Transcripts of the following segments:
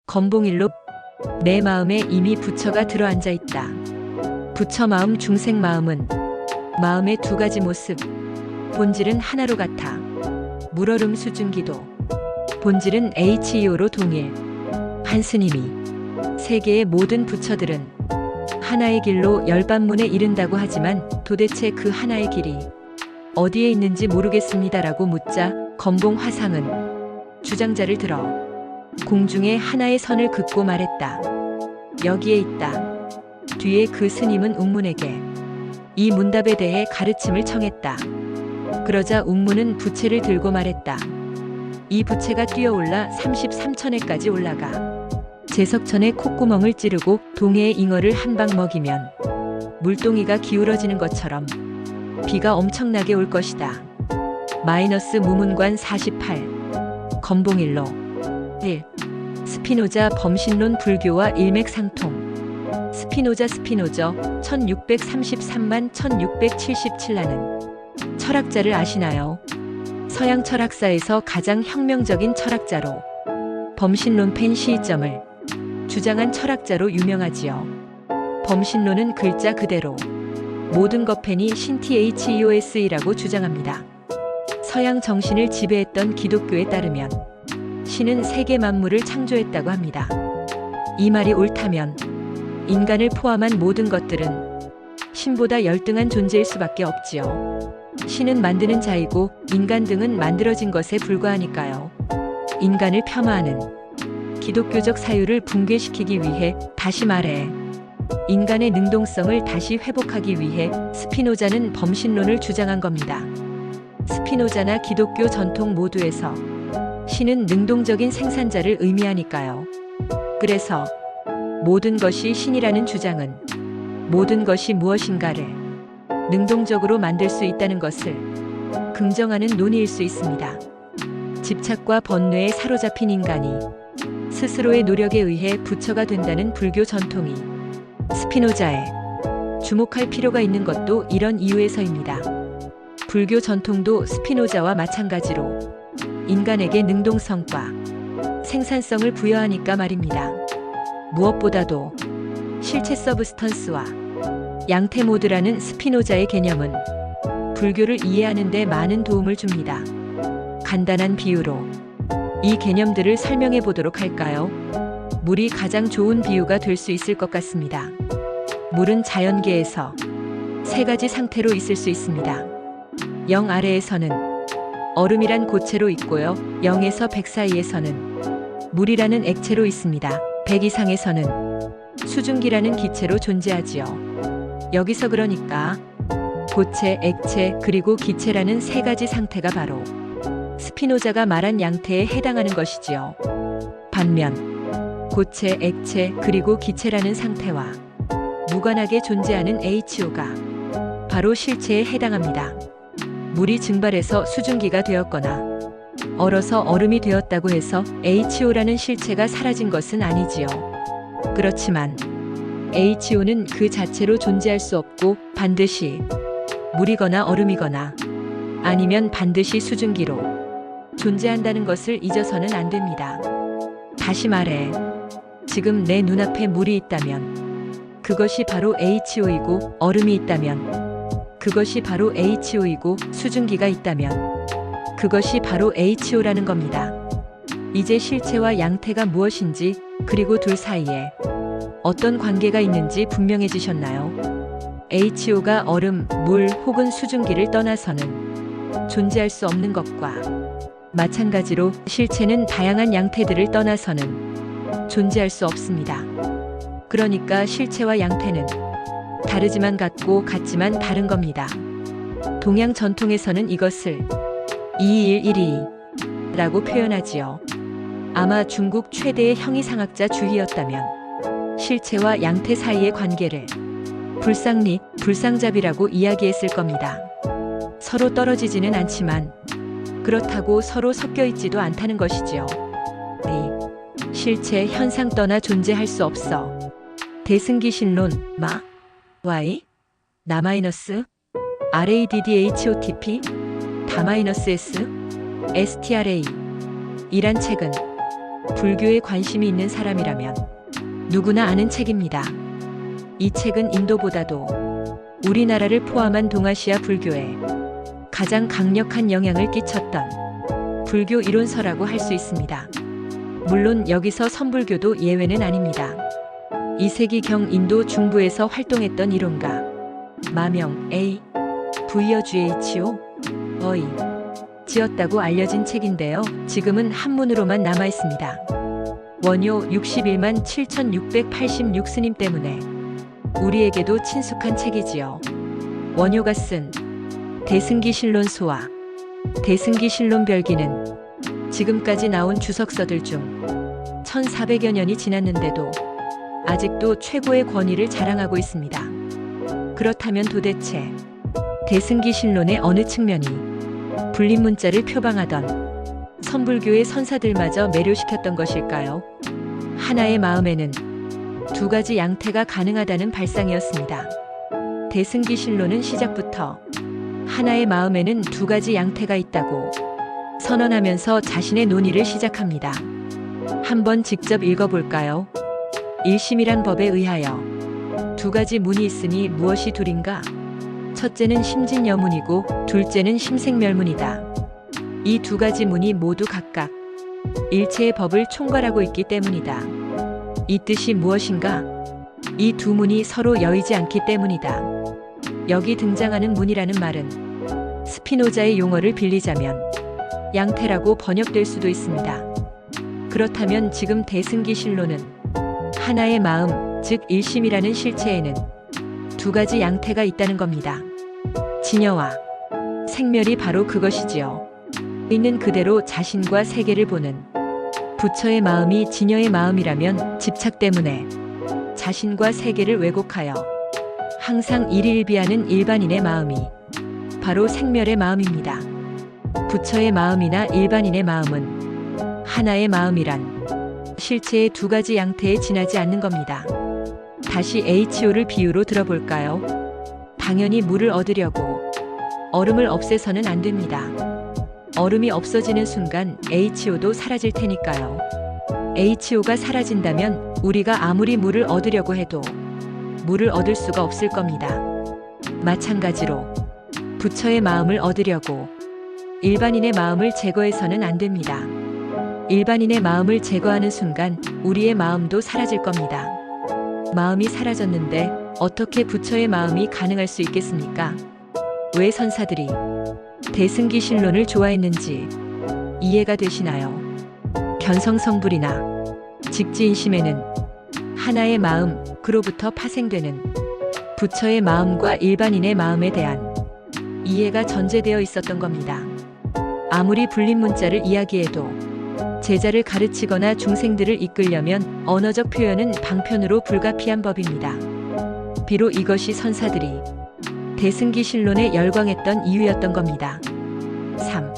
건봉일로 내 마음에 이미 부처가 들어앉아 있다. 부처 마음 중생 마음은 마음의 두 가지 모습, 본질은 하나로 같아. 물얼음 수증기도 본질은 HEO로 동일. 한 스님이 세계의 모든 부처들은 하나의 길로 열반문에 이른다고 하지만 도대체 그 하나의 길이 어디에 있는지 모르겠습니다라고 묻자 건봉 화상은 주장자를 들어 공중에 하나의 선을 긋고 말했다. 여기에 있다. 뒤에 그 스님은 웅문에게 이 문답에 대해 가르침을 청했다. 그러자 웅문은 부채를 들고 말했다. 이 부채가 뛰어올라 33천회까지 올라가 제석천의 콧구멍을 찌르고 동해의 잉어를 한 방 먹이면 물동이가 기울어지는 것처럼 비가 엄청나게 올 것이다. 마이너스 무문관 48 건봉일로 1. 스피노자 범신론 불교와 일맥상통. 스피노저 1633만 1677라는 철학자를 아시나요? 서양 철학사에서 가장 혁명적인 철학자로 범신론펜 시점을 주장한 철학자로 유명하지요. 범신론은 글자 그대로 모든 것펜이 신THEOS이라고 주장합니다. 서양 정신을 지배했던 기독교에 따르면 신은 세계 만물을 창조했다고 합니다. 이 말이 옳다면 인간을 포함한 모든 것들은 신보다 열등한 존재일 수밖에 없지요. 신은 만드는 자이고 인간 등은 만들어진 것에 불과하니까요. 인간을 폄하하는 기독교적 사유를 붕괴시키기 위해, 다시 말해 인간의 능동성을 다시 회복하기 위해 스피노자는 범신론을 주장한 겁니다. 스피노자나 기독교 전통 모두에서 신은 능동적인 생산자를 의미하니까요. 그래서 모든 것이 신이라는 주장은 모든 것이 무엇인가를 능동적으로 만들 수 있다는 것을 긍정하는 논의일 수 있습니다. 집착과 번뇌에 사로잡힌 인간이 스스로의 노력에 의해 부처가 된다는 불교 전통이 스피노자에 주목할 필요가 있는 것도 이런 이유에서입니다. 불교 전통도 스피노자와 마찬가지로 인간에게 능동성과 생산성을 부여하니까 말입니다. 무엇보다도 실체 서브스턴스와 양태 모드라는 스피노자의 개념은 불교를 이해하는 데 많은 도움을 줍니다. 간단한 비유로 이 개념들을 설명해 보도록 할까요? 물이 가장 좋은 비유가 될 수 있을 것 같습니다. 물은 자연계에서 세 가지 상태로 있을 수 있습니다. 0 아래에서는 얼음이란 고체로 있고요. 0에서 100 사이에서는 물이라는 액체로 있습니다. 100 이상에서는 수증기라는 기체로 존재하지요. 여기서 그러니까 고체, 액체, 그리고 기체라는 세 가지 상태가 바로 스피노자가 말한 양태에 해당하는 것이지요. 반면 고체, 액체, 그리고 기체라는 상태와 무관하게 존재하는 HO가 바로 실체에 해당합니다. 물이 증발해서 수증기가 되었거나 얼어서 얼음이 되었다고 해서 HO라는 실체가 사라진 것은 아니지요. 그렇지만 HO는 그 자체로 존재할 수 없고 반드시 물이거나 얼음이거나 아니면 반드시 수증기로 존재한다는 것을 잊어서는 안 됩니다. 다시 말해, 지금 내 눈앞에 물이 있다면 그것이 바로 HO이고 얼음이 있다면 그것이 바로 HO이고 수증기가 있다면 그것이 바로 HO라는 겁니다. 이제 실체와 양태가 무엇인지 그리고 둘 사이에 어떤 관계가 있는지 분명해지셨나요? HO가 얼음, 물 혹은 수증기를 떠나서는 존재할 수 없는 것과 마찬가지로 실체는 다양한 양태들을 떠나서는 존재할 수 없습니다. 그러니까 실체와 양태는 다르지만 같고 같지만 다른 겁니다. 동양 전통에서는 이것을 211이라고 표현하지요. 아마 중국 최대의 형이상학자 주희였다면 실체와 양태 사이의 관계를 불상리, 불상잡이라고 이야기했을 겁니다. 서로 떨어지지는 않지만 그렇다고 서로 섞여 있지도 않다는 것이지요. 실체, 현상 떠나 존재할 수 없어. 대승기신론, 마, Y, 나 마이너스, RADDHOTP, 다 마이너스 S, STRA 이란 책은 불교에 관심이 있는 사람이라면 누구나 아는 책입니다. 이 책은 인도보다도 우리나라를 포함한 동아시아 불교에 가장 강력한 영향을 끼쳤던 불교 이론서라고 할 수 있습니다. 물론 여기서 선불교도 예외는 아닙니다. 2세기경 인도 중부에서 활동했던 이론가 마명 A. VGHO 어이 지었다고 알려진 책인데요. 지금은 한문으로만 남아 있습니다. 원요 61만 7,686 스님 때문에 우리에게도 친숙한 책이지요. 원효가 쓴 대승기신론소와 대승기신론별기는 지금까지 나온 주석서들 중 1400여 년이 지났는데도 아직도 최고의 권위를 자랑하고 있습니다. 그렇다면 도대체 대승기신론의 어느 측면이 불린문자를 표방하던 선불교의 선사들마저 매료시켰던 것일까요? 하나의 마음에는 두 가지 양태가 가능하다는 발상이었습니다. 대승기신론은 시작부터 하나의 마음에는 두 가지 양태가 있다고 선언하면서 자신의 논의를 시작합니다. 한번 직접 읽어볼까요? 일심이란 법에 의하여 두 가지 문이 있으니 무엇이 둘인가? 첫째는 심진여문이고 둘째는 심생멸문이다. 이 두 가지 문이 모두 각각 일체의 법을 총괄하고 있기 때문이다. 이 뜻이 무엇인가? 이 두 문이 서로 여의지 않기 때문이다. 여기 등장하는 문이라는 말은 스피노자의 용어를 빌리자면 양태라고 번역될 수도 있습니다. 그렇다면 지금 대승기신론은 하나의 마음, 즉 일심이라는 실체에는 두 가지 양태가 있다는 겁니다. 진여와 생멸이 바로 그것이지요. 있는 그대로 자신과 세계를 보는 부처의 마음이 진여의 마음이라면 집착 때문에 자신과 세계를 왜곡하여 항상 일일비하는 일반인의 마음이 바로 생멸의 마음입니다. 부처의 마음이나 일반인의 마음은 하나의 마음이란 실체의 두 가지 양태에 지나지 않는 겁니다. 다시 HO를 비유로 들어볼까요? 당연히 물을 얻으려고 얼음을 없애서는 안 됩니다. 얼음이 없어지는 순간 HO도 사라질 테니까요. HO가 사라진다면 우리가 아무리 물을 얻으려고 해도 물을 얻을 수가 없을 겁니다. 마찬가지로 부처의 마음을 얻으려고 일반인의 마음을 제거해서는 안 됩니다. 일반인의 마음을 제거하는 순간 우리의 마음도 사라질 겁니다. 마음이 사라졌는데 어떻게 부처의 마음이 가능할 수 있겠습니까? 왜 선사들이 대승기신론을 좋아했는지 이해가 되시나요? 견성성불이나 직지인심에는 하나의 마음, 그로부터 파생되는 부처의 마음과 일반인의 마음에 대한 이해가 전제되어 있었던 겁니다. 아무리 불린문자를 이야기해도 제자를 가르치거나 중생들을 이끌려면 언어적 표현은 방편으로 불가피한 법입니다. 비록 이것이 선사들이 대승기신론에 열광했던 이유였던 겁니다. 3.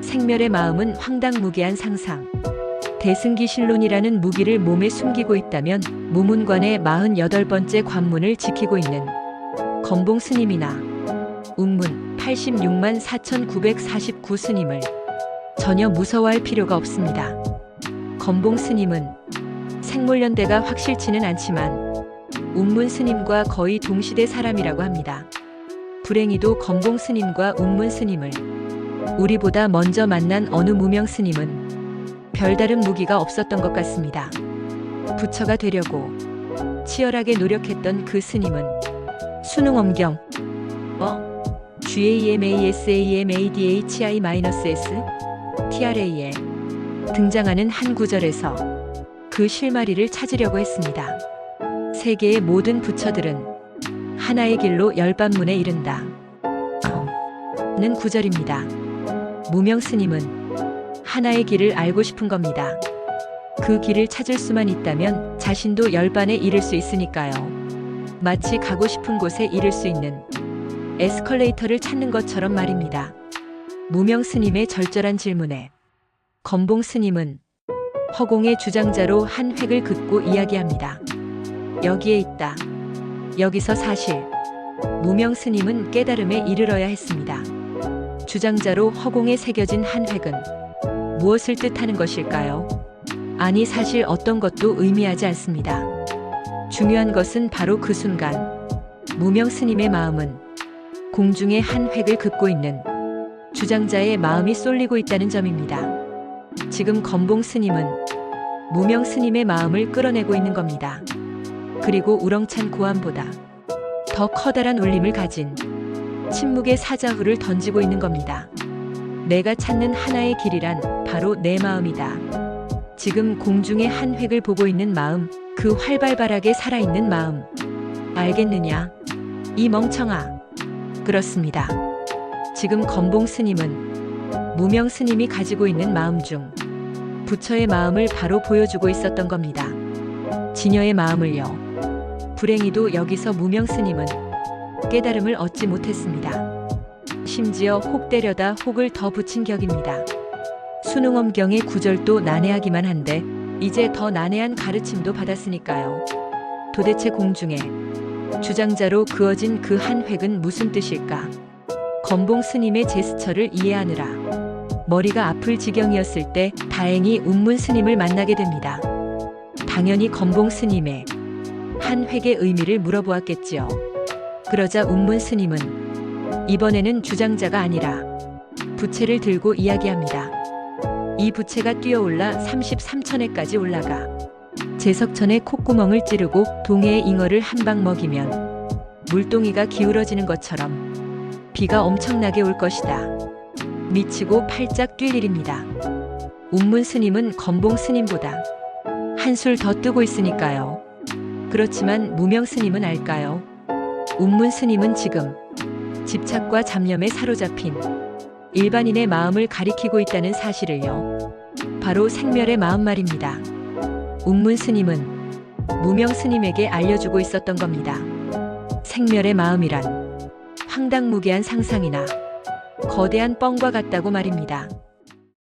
생멸의 마음은 황당무계한 상상. 대승기신론이라는 무기를 몸에 숨기고 있다면 무문관의 48번째 관문을 지키고 있는 건봉 스님이나 운문 86만 4,949 스님을 전혀 무서워할 필요가 없습니다. 건봉 스님은 생몰연대가 확실치는 않지만 운문 스님과 거의 동시대 사람이라고 합니다. 불행히도 건봉 스님과 운문 스님을 우리보다 먼저 만난 어느 무명 스님은 별다른 무기가 없었던 것 같습니다. 부처가 되려고 치열하게 노력했던 그 스님은 수능엄경 GAMASAMADHI-S TRA에 등장하는 한 구절에서 그 실마리를 찾으려고 했습니다. 세계의 모든 부처들은 하나의 길로 열반문에 이른다. 는 구절입니다. 무명 스님은 하나의 길을 알고 싶은 겁니다. 그 길을 찾을 수만 있다면 자신도 열반에 이를 수 있으니까요. 마치 가고 싶은 곳에 이를 수 있는 에스컬레이터를 찾는 것처럼 말입니다. 무명 스님의 절절한 질문에 건봉 스님은 허공의 주장자로 한 획을 긋고 이야기합니다. 여기에 있다. 여기서 사실 무명 스님은 깨달음에 이르러야 했습니다. 주장자로 허공에 새겨진 한 획은 무엇을 뜻하는 것일까요? 아니, 사실 어떤 것도 의미하지 않습니다. 중요한 것은 바로 그 순간 무명 스님의 마음은 공중의 한 획을 긋고 있는 주장자의 마음이 쏠리고 있다는 점입니다. 지금 건봉 스님은 무명 스님의 마음을 끌어내고 있는 겁니다. 그리고 우렁찬 고함보다 더 커다란 울림을 가진 침묵의 사자후를 던지고 있는 겁니다. 내가 찾는 하나의 길이란 바로 내 마음이다. 지금 공중의 한 획을 보고 있는 마음, 그 활발하게 살아있는 마음. 알겠느냐? 이 멍청아. 그렇습니다. 지금 건봉 스님은 무명 스님이 가지고 있는 마음 중 부처의 마음을 바로 보여주고 있었던 겁니다. 진여의 마음을요. 불행히도 여기서 무명 스님은 깨달음을 얻지 못했습니다. 심지어 혹 때려다 혹을 더 붙인 격입니다. 수능엄경의 구절도 난해하기만 한데 이제 더 난해한 가르침도 받았으니까요. 도대체 공중에 주장자로 그어진 그 한 획은 무슨 뜻일까? 건봉 스님의 제스처를 이해하느라 머리가 아플 지경이었을 때 다행히 운문 스님을 만나게 됩니다. 당연히 건봉 스님의 한 획의 의미를 물어보았겠지요. 그러자 운문 스님은 이번에는 주장자가 아니라 부채를 들고 이야기합니다. 이 부채가 뛰어올라 33천회까지 올라가 제석천의 콧구멍을 찌르고 동해의 잉어를 한 방 먹이면 물동이가 기울어지는 것처럼 비가 엄청나게 올 것이다. 미치고 팔짝 뛸 일입니다. 운문 스님은 건봉 스님보다 한술 더 뜨고 있으니까요. 그렇지만 무명 스님은 알까요? 운문 스님은 지금 집착과 잡념에 사로잡힌 일반인의 마음을 가리키고 있다는 사실을요. 바로 생멸의 마음 말입니다. 운문 스님은 무명 스님에게 알려주고 있었던 겁니다. 생멸의 마음이란 황당무계한 상상이나 거대한 뻥과 같다고 말입니다.